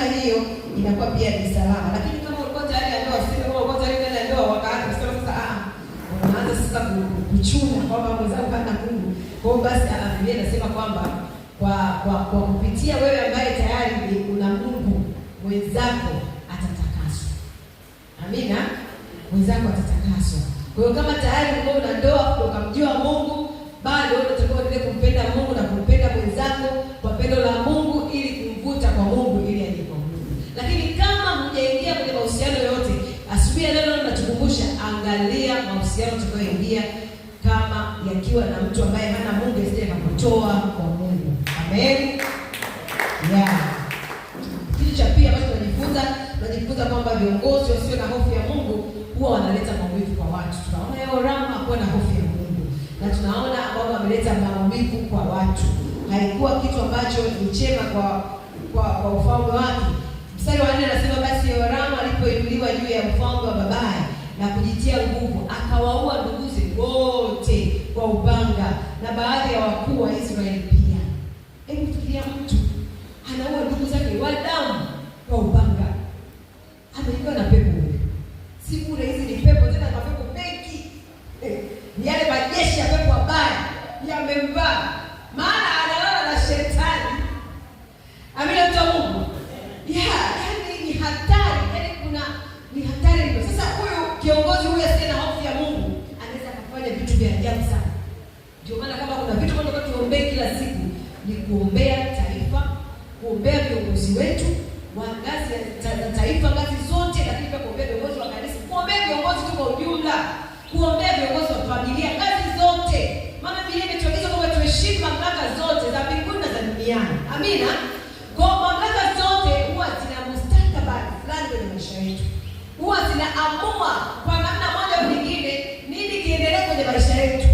namna hiyo inakuwa pia ni salama. Lakini kama ulikuwa tayari ndoa, sio kama ulikuwa tayari ndani ya ndoa wakaanza kusema sasa unaanza sasa kuchuna kwamba mwenzako hana Mungu. Kwa hiyo basi Biblia inasema kwamba kwa kupitia wewe ambaye tayari una Mungu, mwenzako atatakaswa. Amina. Mwenzako atatakaswa. Kwa hiyo kama tayari ulikuwa una ndoa ukamjua Mungu, bado unatakiwa endelee kumpenda Mungu na kumpenda mwenzako kwa pendo la Mungu ili kumvuta kwa Mungu ili aje kwa Mungu. Lakini kama hujaingia kwenye mahusiano yote, asubuhi leo ninatukumbusha, angalia mahusiano utakayoingia kama yakiwa na mtu ambaye hana Mungu, asije kukutoa kwa Mungu. Amen. Yeah. Kitu cha pili ambacho tunajifunza kwamba viongozi wasio na hofu ya Mungu huwa wanaleta maumivu kwa watu. Tunaona Yoramu hakuwa na hofu ya Mungu, na tunaona kwamba ameleta maumivu kwa watu. Haikuwa kitu ambacho ni chema kwa ufalme wake. Mstari wa 4 anasema basi Yoramu alipoinuliwa juu ya ufalme wa babaye na kujitia nguvu, akawaua nduguze wote kwa upanga na baadhi ya wakuu wa Israeli pia. Hebu fikiria mtu anaua ndugu zake wa damu kwa upanga. Ameingiwa na pepo huyo. Si bure, hizi ni pepo, tena mapepo mengi. Ni yale majeshi ya pepo wabaya yamemvaa. Maana analala na shetani. Amina mtu wa Mungu. Yaani ni hatari. Ni hatari ndio. Sasa huyu kiongozi huyu asiye na hofu ya Mungu anaweza kufanya vitu vya ajabu sana. Ndio maana kama kuna vitu tunataka tuombee kila siku, ni kuombea taifa, kuombea viongozi wetu wa ngazi ya taifa, ngazi zote, lakini pia kuombea viongozi wa kanisa, kuombea viongozi kwa ujumla, kuombea viongozi wa familia, ngazi zote. Maana Biblia imetuagiza kwamba tuheshimu mamlaka zote za mbinguni na za duniani. Amina. Kwa mamlaka zote huwa zina mustakabali fulani kwenye maisha yetu. Huwa zinaamua kwa namna moja au nyingine nini kiendelee kwenye maisha yetu.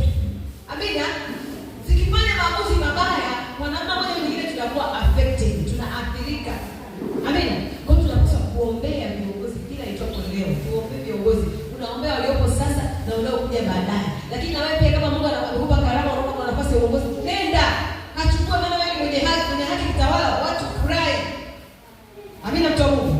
Amina. Zikifanya maamuzi mabaya, kwa namna moja au nyingine tunakuwa affected, tunaathirika. Amina. Kwa hiyo tunapaswa kuombea viongozi kila itwapo leo. Tuombee viongozi. Unaombea waliopo sasa na unaokuja baadaye. Lakini na wewe pia kama Mungu anakupa karama, unaona nafasi ya uongozi, nenda kachukua, maana wewe mwenye haki kitawala watu furahi. Amina mtu wa Mungu.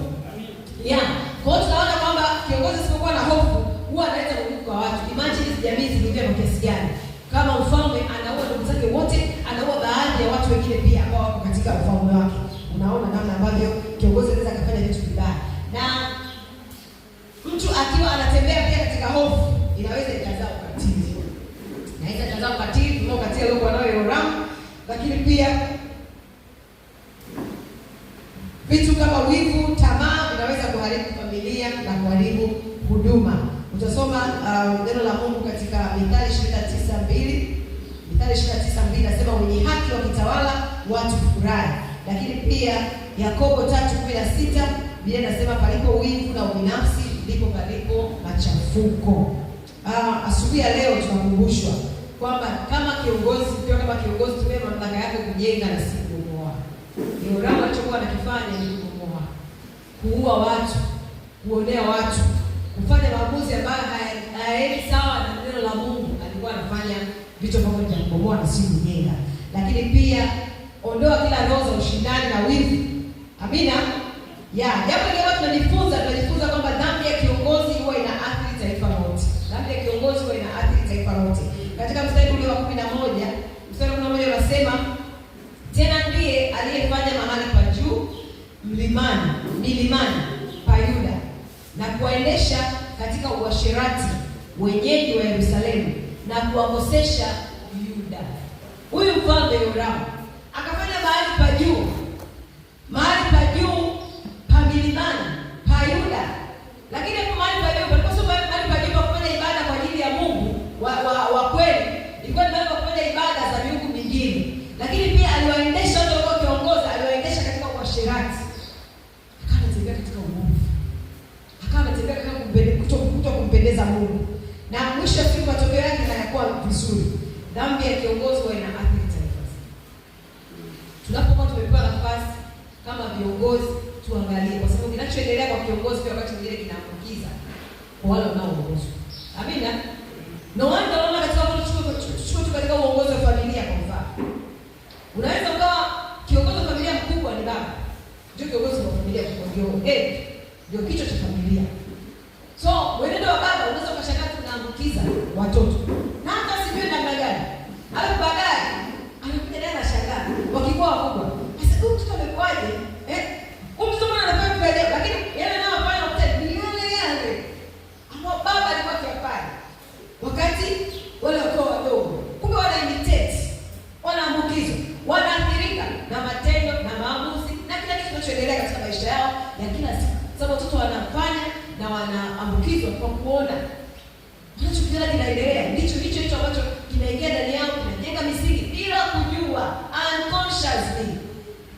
Yeah. Kwa hiyo tunaona kwamba kiongozi asipokuwa na hofu huwa analeta maumivu kwa watu. Imagine hizi jamii zingine kwa kiasi gani? Kama mfalme anaua ndugu zake wote, anaua baadhi ya watu wengine pia ambao wako katika ufalme wake. Unaona namna ambavyo kiongozi anaweza kufanya vitu vibaya. Na mtu akiwa anatembea pia katika hofu, inaweza ikazaa ukatili. Inaweza ikazaa ukatili, kama ukatili aliokuwa nao Yoramu, lakini pia vitu kama wivu, tamaa vinaweza kuharibu familia na kuharibu huduma. Utasoma neno la Mungu katika Mithali 29:2. Mithali 29:2 nasema wenye haki wakitawala watu furahi. Lakini pia Yakobo 3:16 Biblia inasema palipo wivu na ubinafsi ndipo palipo machafuko. Asubuhi ya leo tunakumbushwa kwamba kama kiongozi tumie mamlaka yako kujenga na si kubomoa. Yoramu alichokuwa anakifanya ni kubomoa, kuua watu, kuonea watu, kufanya maamuzi ambayo hayaendi sawa na neno la Mungu. Alikuwa anafanya vitu ambavyo ni kubomoa na si kujenga. Lakini pia ondoa kila roho za ushindani na wivu. Amina. Jambo lingine tunajifunza kwamba dhambi ya kiongozi huwa inaathiri taifa lote. Dhambi ya kiongozi huwa inaathiri taifa lote. Katika mstari ule wa 11, mstari wa 11 unasema tena ndiye aliyefanya mahali pa juu milimani pa Yuda na kuwaendesha katika uasherati wenyeji wa Yerusalemu na kuwakosesha Yuda. Huyu mfalme Yoramu akafanya mahali pa juu pa milimani pa Yuda. Lakini hapo mahali pa juu palikuwa sio mahali pa juu pa kufanya ibada kwa ajili ya Mungu wa kweli. Ilikuwa ni mahali pa kufanya ibada za miungu mingine. Lakini pia aliwaendesha watu walikuwa kiongoza, aliwaendesha katika uasherati. Akawa anatembea katika uovu. Akawa anatembea katika kutokumpendeza Mungu. Na mwisho wa siku matokeo yake hayakuwa vizuri. Dhambi ya kiongozi huwa inaathiri taifa. Tunapokuwa tumepewa nafasi kama viongozi, tuangalie kwa sababu kinachoendelea kwa kiongozi pia wakati mwingine kinaambukiza kwa wale wanaoongozwa. Amina. No wonder unaona katika katika uongozi wa familia kwa mfano. Unaweza ukawa kiongozi wa familia mkubwa ni baba. Ndio kiongozi wa familia. familia, ndio kichwa cha familia. So mwenendo wa baba unaweza ukashangaa tunaambukiza watoto na hata sijui namna gani, alafu baadaye anakuja naye anashangaa wakikuwa wakubwa, sasa huyu mtoto amekwaje? Huyu mtoto mbona anafanya vile? Lakini yale nao afanya wote yale ambao baba alikuwa akifanya wakati wale wakiwa wadogo. Kumbe wana imitate, wanaambukizwa, wanaathirika na matendo na maamuzi na kila kitu kinachoendelea katika maisha yao ya kila siku. Sababu watoto wanafanya na wanaambukizwa kwa kuona kinachokiona kinaendelea, ndicho hicho ambacho kinaingia ndani yao, kinajenga misingi bila kujua, unconsciously.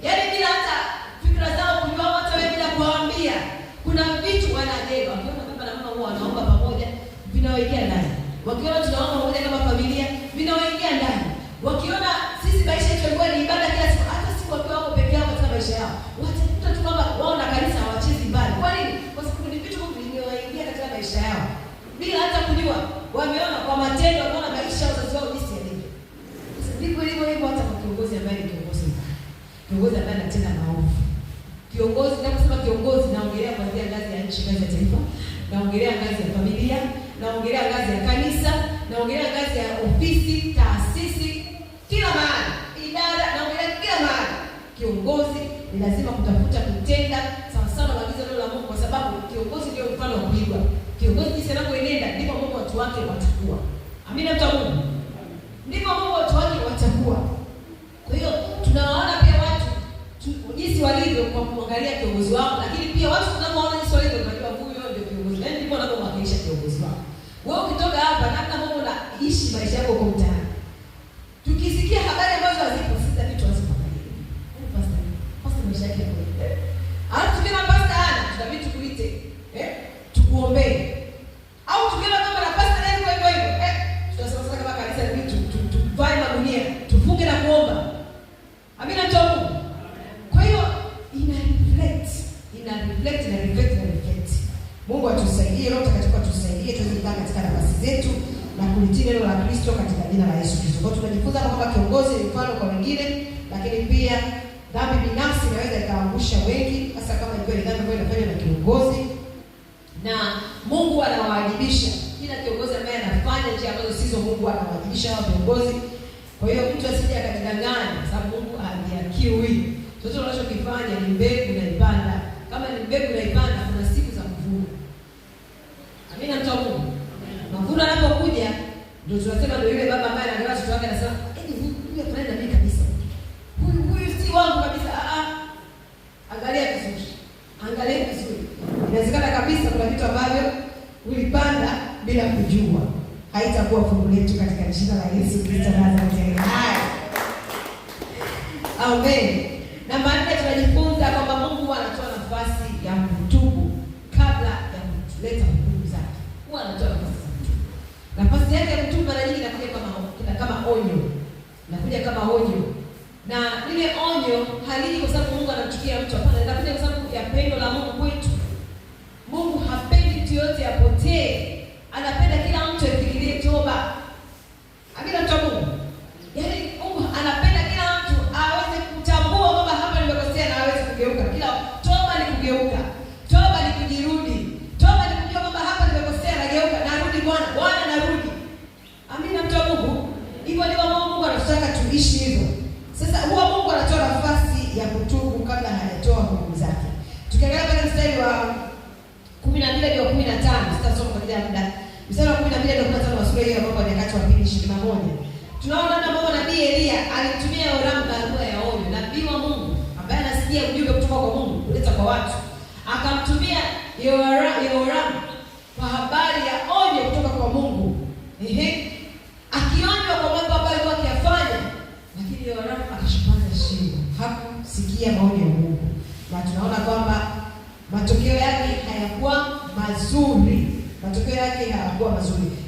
Yaani bila hata fikra zao kujua, hata wewe bila kuambia. Kuna vitu wanajenga. Wakiona baba na mama huwa wanaomba pamoja, vinaoingia ndani. Wakiona tunaomba pamoja kama familia, vinaoingia ndani. Wakiona sisi maisha yetu yalikuwa ni ibada kila siku, hata siku wakiwa wako peke yao katika maisha yao, watakuta tu kwamba wao na kanisa hawachezi mbali. Kwa nini? Kwa sababu ni vitu vilivyoingia katika maisha yao bila hata kujua. Wameona kwa matendo, wameona maisha ya wazazi wao jinsi yalivyo. Sasa ndivyo hivyo hata kwa kiongozi ambaye ni kiongozi mbaya, kiongozi ambaye anatenda maovu. Kiongozi, ninaposema kiongozi, naongelea kuanzia ngazi ya nchi, ngazi ya taifa, naongelea ngazi ya familia, naongelea ngazi ya kanisa, naongelea ngazi ya ofisi, taasisi, kila mahali, idara, naongelea kila mahali. Kiongozi ni lazima kutafuta kutenda sawa sawa na maagizo ya Mungu, kwa sababu kiongozi ndio mfano wa kuigwa. Kiongozi jinsi anavyoenenda ndivyo Mungu watu wake watakuwa. Amina, mtu wa Mungu. Ndivyo Mungu watu wake watakuwa. Kwa hiyo tunawaona pia watu jinsi walivyo kwa kumwangalia kiongozi wao, lakini pia watu tunapoona jinsi walivyo tunajua huyo ndio kiongozi. Yaani ndivyo wanavyowakilisha kiongozi wao. Wewe ukitoka hapa namna Mungu unaishi maisha yako kwa mtaani. Tukisikia habari ambazo hazipo, sisi vitu hazipo. Pastor maisha yake yako. Alafu tukiona pastor ana, tutabidi tukuite. Tukuombee. Au tukiona kama na pastor nani kwa hivyo. Tutasema sasa kama kanisa ni vitu tuvae magunia, tufunge na kuomba. Amina, mtu wa Mungu. Kwa hiyo ina reflect. Mungu atusaidie, Roho Mtakatifu atusaidie tuweze kukaa katika nafasi zetu na kulitii neno la Kristo katika jina la Yesu Kristo. Kwa tunajifunza kwamba kiongozi ni mfano kwa wengine, lakini pia dhambi binafsi inaweza ikaangusha wengi, hasa kama ikiwa ni dhambi ambayo inafanywa na kiongozi. Na Mungu anawaadibisha kila kiongozi ambaye anafanya njia ambazo sizo, Mungu anawaadibisha hao viongozi. Kwa hiyo mtu asije akajidanganya, sababu Mungu hajakiwi. Chochote unachokifanya ni mbegu unaipanda. Kama ni mbegu unaipanda, kuna siku za kuvuna. Amina, mtu wa Mungu. Mavuno yanapokuja ndio tunasema ndio yule baba ambaye anaangalia watoto wake anasema, huyu afanye na mimi kabisa. Huyu si wangu kabisa. Angalia vizuri. Inawezekana kabisa kuna vitu ambavyo ulipanda bila kujua. Haitakuwa fungu letu katika jina la Yesu Kristo Nazareti. Amen. Na maana tunajifunza kwamba Mungu anatoa nafasi ya kutubu kabla ya kuleta hukumu zake. Huwa anatoa nafasi yake ya kutubu. Mara nyingi inakuja kama onyo. Na ile onyo haliji kwa sababu Mungu anamchukia mtu, hapana, inakuja kwa sababu ya pendo la Mungu kwetu. Mungu hapendi mtu yote apotee. Anapenda kila mtu afikirie toba. Amina, mtu wa Mungu. Yaani Mungu anapenda kila mtu aweze kutambua kwamba hapa nimekosea na aweze kugeuka. Kila toba ni kugeuka. Toba ni kujirudi. Toba ni kujua kwamba hapa nimekosea, nageuka, narudi Bwana narudi. Amina, mtu wa Mungu. Hivyo ndivyo Mungu anataka tuishi hivyo. Sasa huwa Mungu anatoa nafasi ya kutubu kabla hajatoa hukumu zake. Tukiangalia pale mstari wa 12 hadi 15, sitasoma kwa ajili ya muda. Mstari wa 12 hadi 15 wa sura hiyo ya Mambo ya Nyakati wa Pili 21. Tunaona namna nabii Elia alitumia Yoramu barua ya onyo, nabii wa Mungu ambaye anasikia ujumbe kutoka kwa Mungu kuleta kwa watu. Akamtumia Yoramu kwa habari ya onyo kutoka kwa Mungu. Akionywa kwa mambo ambayo alikuwa akiyafanya, lakini Yoramu akashipaza shingo. Hakusikia maonyo ya Mungu. Na tunaona kwamba matokeo yake hayakuwa mazuri.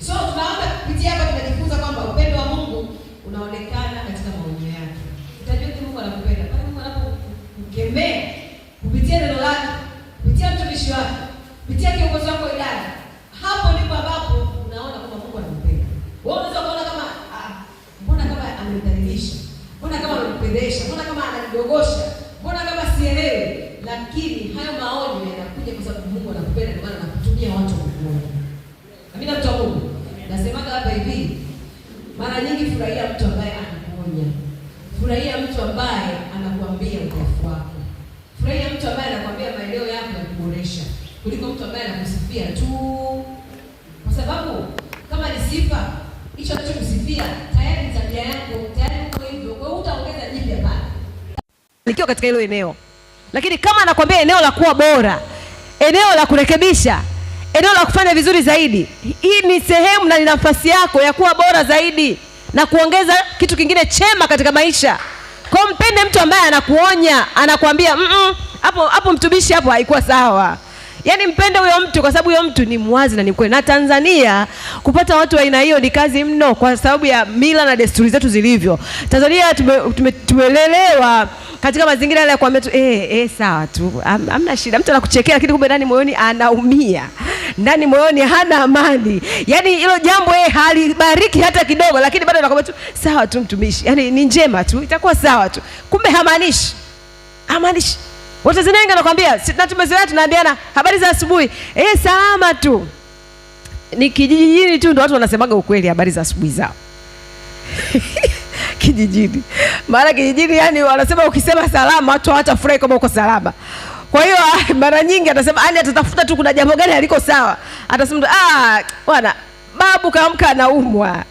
So tunaona kupitia hapa tunajifunza kwamba upendo wa Mungu unaonekana katika maonyo yake. Utajua Mungu anakupenda pale Mungu anapokukemea kupitia neno lake, kupitia mtumishi wake, kupitia kiongozi wako idara. Hapo ndipo ambapo unaona kwamba Mungu anakupenda. Wewe unaweza kuona kama mbona kama amenidhalilisha, mbona kama ananipendesha, mbona kama ananidogosha, mbona kama sielewi, lakini hayo maonyo yanakuja kwa sababu Mungu anakupenda, ndio maana anakutumia watu kukuonya. Amina, mtu wa Mungu. Nasemaga hapa hivi, mara nyingi furahia mtu ambaye anakuonya. Furahia mtu ambaye anakuambia udhaifu wako. Furahia mtu ambaye anakuambia maeneo yako ya kuboresha, kuliko mtu ambaye anakusifia tu. Kwa sababu kama ni sifa, hicho anachokusifia tayari ni tabia yako, tayari uko hivyo. Kwa hiyo utaongeza jipya pale. Nikiwa katika hilo eneo. Lakini kama anakuambia eneo la kuwa bora, eneo la kurekebisha, eneo la kufanya vizuri zaidi, hii ni sehemu na ni nafasi yako ya kuwa bora zaidi na kuongeza kitu kingine chema katika maisha. Kwa mpende mtu ambaye anakuonya, anakuambia hapo mtumishi hapo haikuwa sawa. Yaani mpende huyo mtu kwa sababu huyo mtu ni mwazi na ni kweli. Na Tanzania kupata watu wa aina hiyo ni kazi mno kwa sababu ya mila na desturi zetu zilivyo. Tanzania tumelelewa katika mazingira yale ya kuambia tu sawa tu, hamna shida. Mtu anakuchekea lakini kumbe ndani moyoni anaumia. Ndani moyoni hana amani. Yaani hilo jambo halibariki hata kidogo, lakini bado anakuambia tu sawa tu mtumishi. Yaani ni njema tu, itakuwa sawa tu. Kumbe hamaanishi. Watanzania wengi wanakuambia, na tumezoea tunaambiana habari za asubuhi. Salama tu. Ni kijijini tu ndio watu wanasemaga ukweli habari za asubuhi zao. Kijijini. Maana kijijini yani wanasema ukisema salama watu hawatafurahi kama uko salama. Kwa hiyo mara nyingi atasema atatafuta tu kuna jambo gani haliko sawa. Atasema bwana babu kaamka anaumwa.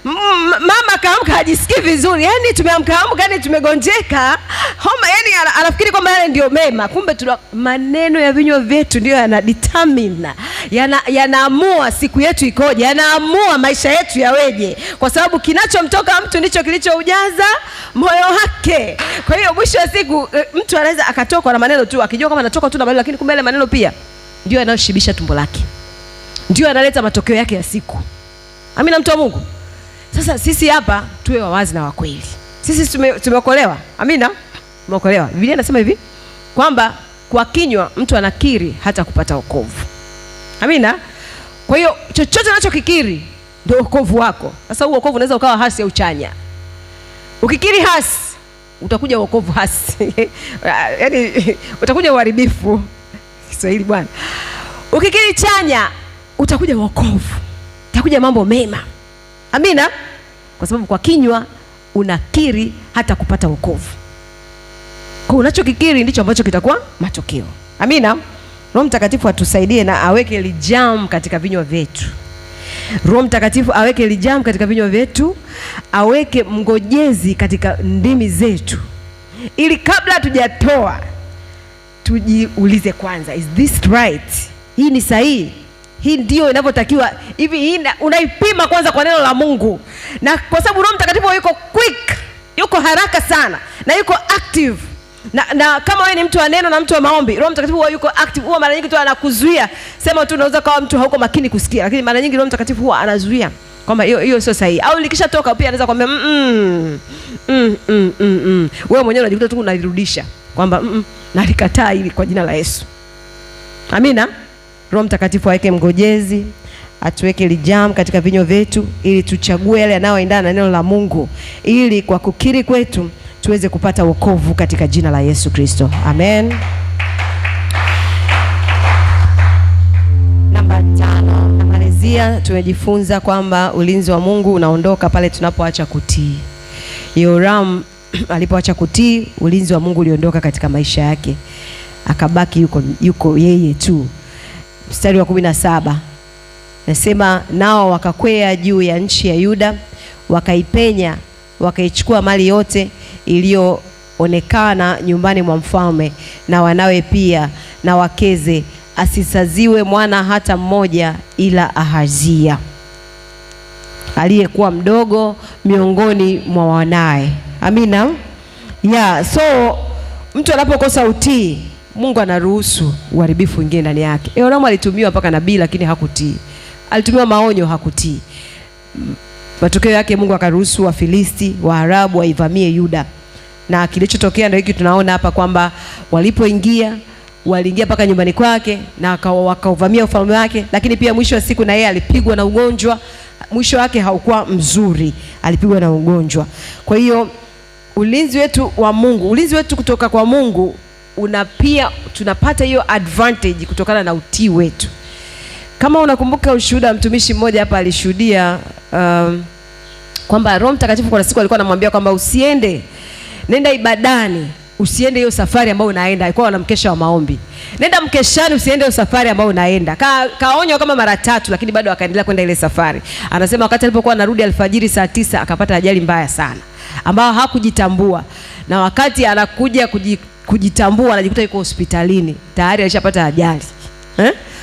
Mama kaamka hajisikii vizuri. Yaani tumeamka yani tumegonjeka. Homa yani anafikiri kwamba yale ndio mema. Kumbe maneno ya vinywa vyetu ndio yanadetermine. Yanaamua siku yetu ikoje, yanaamua maisha yetu yaweje. Kwa sababu kinachomtoka mtu ndicho kilichoujaza moyo wake. Kwa hiyo mwisho wa siku mtu anaweza akatoka na maneno tu akijua kama anatoka tu na maneno, lakini kumbe ile maneno pia ndio yanayoshibisha tumbo lake. Ndio yanaleta matokeo yake ya siku. Amina, mtu wa Mungu. Sasa sisi hapa tuwe wawazi na wakweli. Sisi tumeokolewa. Amina. Tumeokolewa. Biblia inasema hivi kwamba kwa kinywa mtu anakiri hata kupata wokovu. Amina. Kwa hiyo chochote unachokikiri ndio wokovu wako. Sasa huo wokovu unaweza ukawa hasi au chanya. Ukikiri hasi utakuja wokovu hasi. Yaani utakuja uharibifu. Kiswahili bwana. Ukikiri chanya utakuja wokovu. Utakuja mambo mema. Amina. Kwa sababu kwa kinywa unakiri hata kupata wokovu. Kwa unachokikiri ndicho ambacho kitakuwa matokeo. Amina. Roho Mtakatifu atusaidie na aweke lijam katika vinywa vyetu. Roho Mtakatifu aweke lijam katika vinywa vyetu, aweke mngojezi katika ndimi zetu. Ili kabla hatujatoa tujiulize kwanza, is this right? Hii ni sahihi? Hii ndio inavyotakiwa hivi? Unaipima kwanza kwa neno la Mungu. Na kwa sababu Roho Mtakatifu yuko quick, yuko haraka sana na yuko active. Na kama wewe ni mtu wa neno na mtu wa maombi, Roho Mtakatifu huwa yuko active. Huwa mara nyingi tu anakuzuia. Sema tu unaweza kawa mtu hauko makini kusikia, lakini mara nyingi Roho Mtakatifu huwa anazuia kwamba hiyo sio sahihi. Au likishatoka pia anaweza kwambia wewe mwenyewe unajikuta tu unalirudisha kwamba nalikataa hili kwa jina la Yesu. Amina. Roho Mtakatifu aweke mngojezi, atuweke lijam katika vinywa vyetu ili tuchague yale yanayoendana na neno la Mungu, ili kwa kukiri kwetu tuweze kupata wokovu katika jina la Yesu Kristo. Amen. Namba 5, namalizia, tumejifunza kwamba ulinzi wa Mungu unaondoka pale tunapoacha kutii. Yoram alipoacha kutii, ulinzi wa Mungu uliondoka katika maisha yake. Akabaki yuko yeye tu. Mstari wa 17 nasema, nao wakakwea juu ya nchi ya Yuda, wakaipenya, wakaichukua mali yote iliyoonekana nyumbani mwa mfalme na wanawe pia na wakeze, asisaziwe mwana hata mmoja ila Ahazia aliyekuwa mdogo miongoni mwa wanae. Amina. So mtu anapokosa utii, Mungu anaruhusu uharibifu mwingine ndani yake. Yoramu alitumiwa mpaka nabii lakini hakutii. Alitumiwa maonyo, hakutii. Matokeo yake Mungu akaruhusu Wafilisti, Waarabu waivamie Yuda. Na kilichotokea ndio hiki tunaona hapa kwamba walipoingia, waliingia mpaka nyumbani kwake na wakauvamia ufalme wake, lakini pia mwisho wa siku na yeye alipigwa na ugonjwa. Mwisho wake haukuwa mzuri, alipigwa na ugonjwa. Kwa hiyo ulinzi wetu wa Mungu, ulinzi wetu kutoka kwa Mungu pia tunapata hiyo advantage kutokana na utii wetu. Kama unakumbuka ushuhuda wa mtumishi mmoja hapa alishuhudia kwamba Roho Mtakatifu kwa siku alikuwa anamwambia kwamba nenda ibadani, usiende hiyo safari ambayo unaenda. Alikuwa anamkesha wa maombi. Nenda mkeshani, usiende hiyo safari ambayo unaenda. Kaonywa kama mara 3 lakini bado akaendelea kwenda ile safari. Anasema wakati alipokuwa anarudi alfajiri saa 9 akapata ajali mbaya sana ambao hakujitambua. Na wakati anakuja kujitambua anajikuta yuko hospitalini. Tayari alishapata ajali.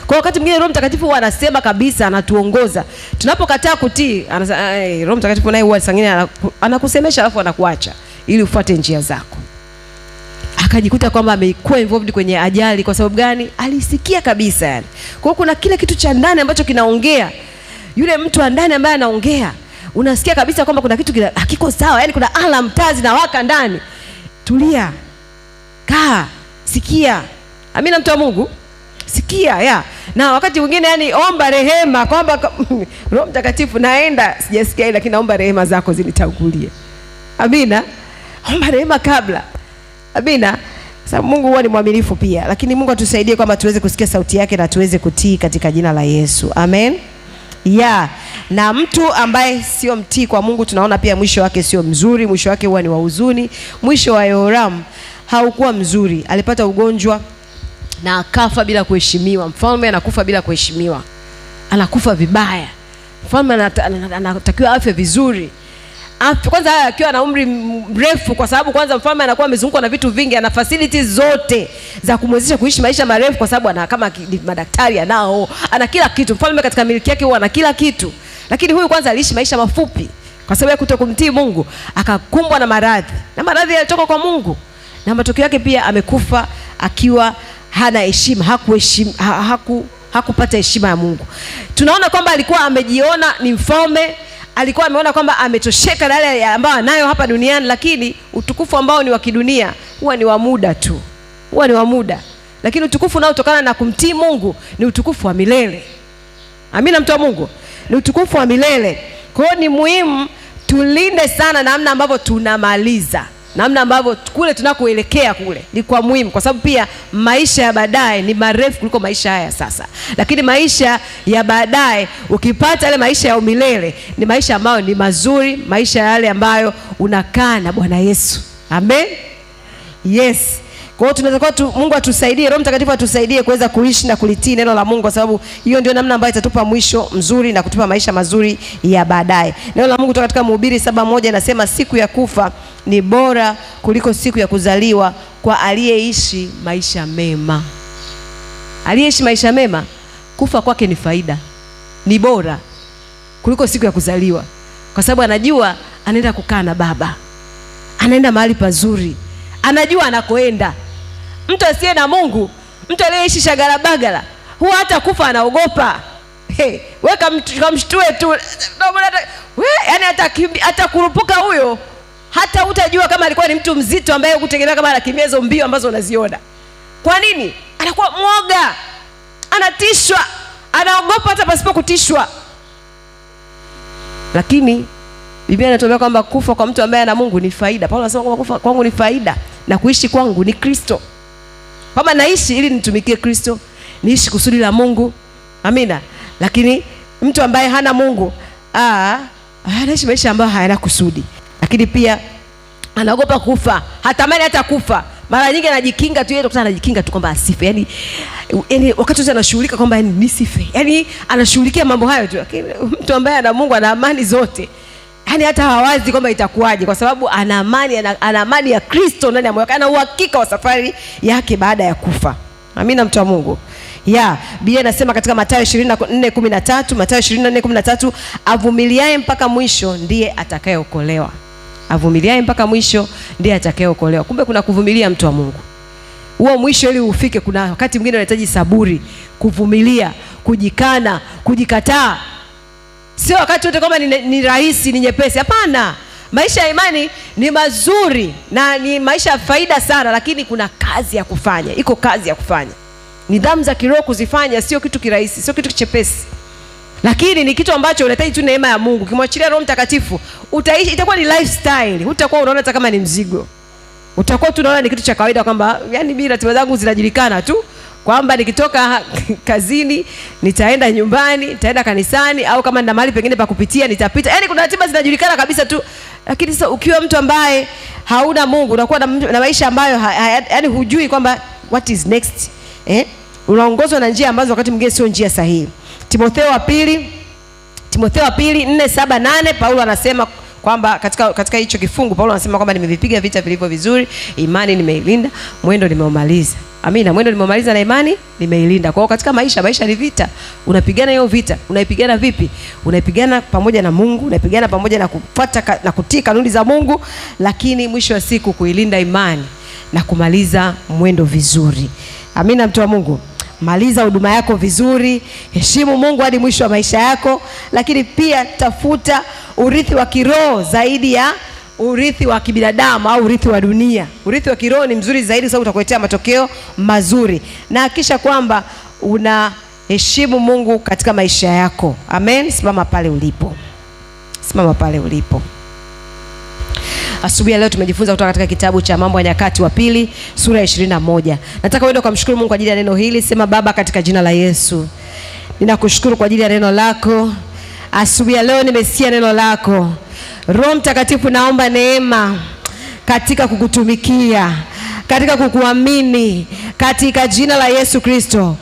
Kwa wakati mwingine Roho Mtakatifu huwa anasema kabisa, anatuongoza. Tunapokataa kutii, anasema Roho Mtakatifu naye huwa sangine anakusemesha alafu anakuacha ili ufuate njia zako. Akajikuta kwamba amekuwa involved kwenye ajali. Kwa sababu gani? Alisikia kabisa yani. Kwa kuna kile kitu cha ndani ambacho kinaongea. Yule mtu wa ndani ambaye anaongea, unasikia kabisa kwamba kuna kitu hakiko sawa. Yani kuna alarm taa zinawaka ndani. Tulia. Kaa, sikia. Amina mtu wa Mungu. Sikia na wakati mwingine yani omba rehema kwamba Roho Mtakatifu naenda sijasikia lakini naomba rehema zako zinitangulie. Amina. Omba rehema kabla. Amina. Sababu Mungu huwa ni mwaminifu pia. Lakini Mungu atusaidie kwamba tuweze kusikia sauti yake na tuweze kutii katika jina la Yesu. Amen. Na mtu ambaye sio mtii kwa Mungu tunaona pia mwisho wake sio mzuri. Mwisho wake huwa ni wa huzuni. Mwisho wa Yoram haukuwa mzuri. Alipata ugonjwa na akafa bila kuheshimiwa. Mfalme anakufa bila kuheshimiwa. Anakufa vibaya. Mfalme anatakiwa afe vizuri. Kwanza akiwa na umri mrefu, kwa sababu kwanza mfalme anakuwa amezungukwa na vitu vingi, ana facilities zote za kumwezesha kuishi maisha marefu kwa sababu ana kama madaktari anao, ana kila kitu. Mfalme katika miliki yake huwa ana kila kitu. Lakini huyu kwanza aliishi maisha mafupi kwa sababu ya kutokumtii Mungu, akakumbwa na maradhi. Na maradhi yalitoka kwa Mungu. Na matokeo yake pia amekufa akiwa hana heshima, hakupata heshima ya Mungu. Tunaona kwamba alikuwa amejiona ni mfalme, alikuwa ameona kwamba ametosheka na yale ambayo anayo hapa duniani, lakini utukufu ambao ni wa kidunia huwa ni wa muda tu. Huwa ni wa muda. Lakini utukufu unaotokana na kumtii Mungu ni utukufu wa milele. Amina mtu wa Mungu. Ni utukufu wa milele. Kwa hiyo ni muhimu tulinde sana namna ambavyo tunamaliza. Namna ambavyo kule tunakoelekea kule ni kwa muhimu, kwa sababu pia maisha ya baadaye ni marefu kuliko maisha haya sasa. Lakini maisha ya baadaye ukipata yale maisha ya umilele ni maisha ambayo ni mazuri, maisha yale ambayo unakaa na Bwana Yesu. Amen. Yes. Kwa hiyo tunataka Mungu atusaidie, Roho Mtakatifu atusaidie kuweza kuishi na kulitii neno la Mungu, kwa sababu hiyo ndio namna ambayo itatupa mwisho mzuri na kutupa maisha mazuri ya baadaye. Neno la Mungu kutoka katika Mhubiri 7:1 inasema siku ya kufa ni bora kuliko siku ya kuzaliwa kwa aliyeishi maisha mema. Aliyeishi maisha mema, kufa kwake ni faida. Ni bora kuliko siku ya kuzaliwa, kwa sababu anajua anaenda kukaa na Baba. Anaenda mahali pazuri. Anajua anakoenda. Mtu asiye na Mungu, mtu aliyeishi shagalabagala, huwa hata kufa anaogopa. Kamshtue tu. Yani hata kurupuka huyo, hata utajua kama alikuwa ni mtu mzito ambaye hukutegemea kama anakimbia hizo mbio ambazo unaziona. Kwa nini? Anakuwa mwoga. Anatishwa. Anaogopa hata pasipo kutishwa. Lakini Biblia inatuambia kwamba kufa kwa mtu ambaye ana Mungu ni faida. Paulo anasema kwamba kufa kwangu ni faida na kuishi kwangu ni Kristo. Kama naishi ili nitumikie Kristo, niishi kusudi la Mungu. Amina. Lakini mtu ambaye hana Mungu, anaishi maisha ambayo hayana kusudi. Lakini pia anaogopa kufa. Hatamani hata kufa. Mara nyingi anajikinga tu, yeye utakuta anajikinga tu kwamba asife. Yaani wakati wote anashughulika kwamba nisife. Yaani anashughulikia mambo hayo tu. Lakini mtu ambaye ana Mungu ana amani zote. Yaani hata hawazi kwamba itakuwaje, kwa sababu ana amani ya Kristo ndani ya moyo wake. Ana uhakika wa safari yake baada ya kufa. Amina mtu wa Mungu. Biblia inasema katika Mathayo 24:13, Mathayo 24:13, avumiliaye mpaka mwisho ndiye atakayeokolewa. Avumiliaye mpaka mwisho ndiye atakayeokolewa. Kumbe kuna kuvumilia mtu wa Mungu. Huo mwisho ili ufike, kuna wakati mwingine unahitaji saburi, kuvumilia, kujikana, kujikataa. Sio wakati wote kama ni rahisi, ni nyepesi. Hapana. Maisha ya imani ni mazuri na ni maisha ya faida sana, lakini kuna kazi ya kufanya. Iko kazi ya kufanya. Nidhamu za kiroho kuzifanya sio kitu kirahisi, sio kitu chepesi. Lakini ni kitu ambacho unahitaji tu neema ya Mungu. Ukimwachilia Roho Mtakatifu, utaishi, itakuwa ni lifestyle. Hutakuwa unaona hata kama ni mzigo. utakuwa tunaona ni kitu cha kawaida kwamba yani mimi ratiba zangu zinajulikana tu, kwamba nikitoka kazini nitaenda nyumbani, nitaenda kanisani, au kama nina mahali pengine pa kupitia nitapita. Yani kuna ratiba zinajulikana kabisa tu. Lakini sasa ukiwa mtu ambaye hauna Mungu, unakuwa na maisha ambayo yani hujui kwamba what is next. Unaongozwa na njia ambazo wakati mwingine sio njia sahihi. Timotheo wa pili 4:7-8 Paulo anasema kwamba katika hicho kifungu Paulo anasema kwamba nimevipiga vita vilivyo vizuri, imani nimeilinda, mwendo nimeumaliza. Amina, mwendo nimeumaliza na imani nimeilinda. Kwa hiyo katika maisha ni vita. Unapigana hiyo vita. Unaipigana vipi? Unaipigana pamoja na Mungu, unaipigana pamoja na kufuata na kutii kanuni za Mungu, lakini mwisho wa siku kuilinda imani na kumaliza mwendo vizuri. Amina, mtu wa Mungu. Maliza huduma yako vizuri, heshimu Mungu hadi mwisho wa maisha yako, lakini pia tafuta urithi wa kiroho zaidi ya urithi wa kibinadamu au urithi wa dunia. Urithi wa kiroho ni mzuri zaidi sababu utakuletea matokeo mazuri. Na hakisha kwamba unaheshimu Mungu katika maisha yako. Amen. Simama pale ulipo. Simama pale ulipo. Asubuhi ya leo tumejifunza kutoka katika kitabu cha Mambo ya Nyakati wa Pili sura ya 21. Nataka uende kumshukuru Mungu kwa ajili ya neno hili. Sema: Baba, katika jina la Yesu, ninakushukuru kwa ajili ya neno lako. Asubuhi ya leo nimesikia neno lako. Roho Mtakatifu, naomba neema katika kukutumikia, katika kukuamini, katika jina la Yesu Kristo.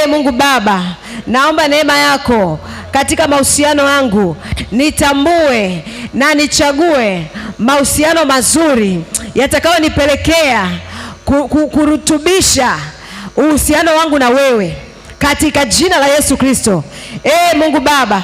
Mungu Baba, naomba neema yako katika mahusiano yangu, nitambue na nichague mahusiano mazuri yatakao nipelekea kurutubisha uhusiano wangu na wewe katika jina la Yesu Kristo. Mungu Baba,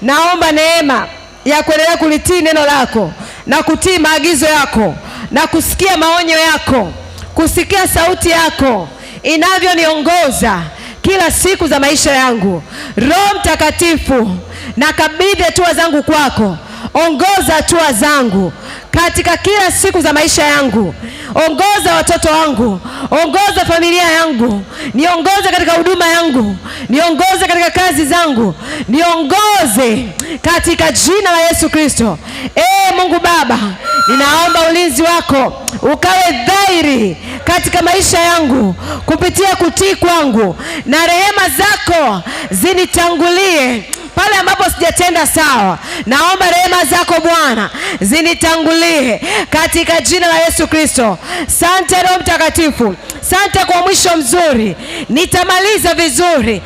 naomba neema ya kuendelea kulitii neno lako na kutii maagizo yako na kusikia maonyo yako, kusikia sauti yako inavyoniongoza kila siku za maisha yangu. Roho Mtakatifu, nakabidhi hatua zangu kwako. Ongoza hatua zangu katika kila siku za maisha yangu. Ongoza watoto wangu, ongoza familia yangu, niongoze katika huduma yangu, niongoze katika kazi zangu, niongoze katika jina la Yesu Kristo. Mungu Baba, ninaomba ulinzi wako ukawe dhahiri katika maisha yangu kupitia kutii kwangu, na rehema zako zinitangulie pale ambapo sijatenda sawa. Naomba rehema zako Bwana zinitangulie katika jina la Yesu Kristo. Asante Roho Mtakatifu, asante kwa mwisho mzuri. Nitamaliza vizuri,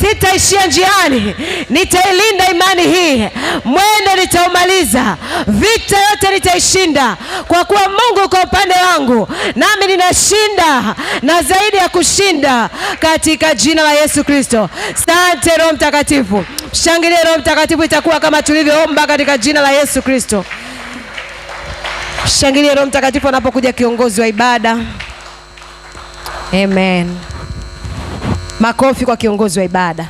sitaishia njiani. Nitailinda imani hii, mwendo nitaumaliza, vita yote nitaishinda, kwa kuwa Mungu uko upande wangu, nami ninashinda na zaidi ya kushinda katika jina la Yesu Kristo. Asante Roho Mtakatifu. Shangilia Roho Mtakatifu, itakuwa kama tulivyoomba katika jina la Yesu Kristo. Shangilia Roho Mtakatifu anapokuja kiongozi wa ibada. Amen. Makofi kwa kiongozi wa ibada.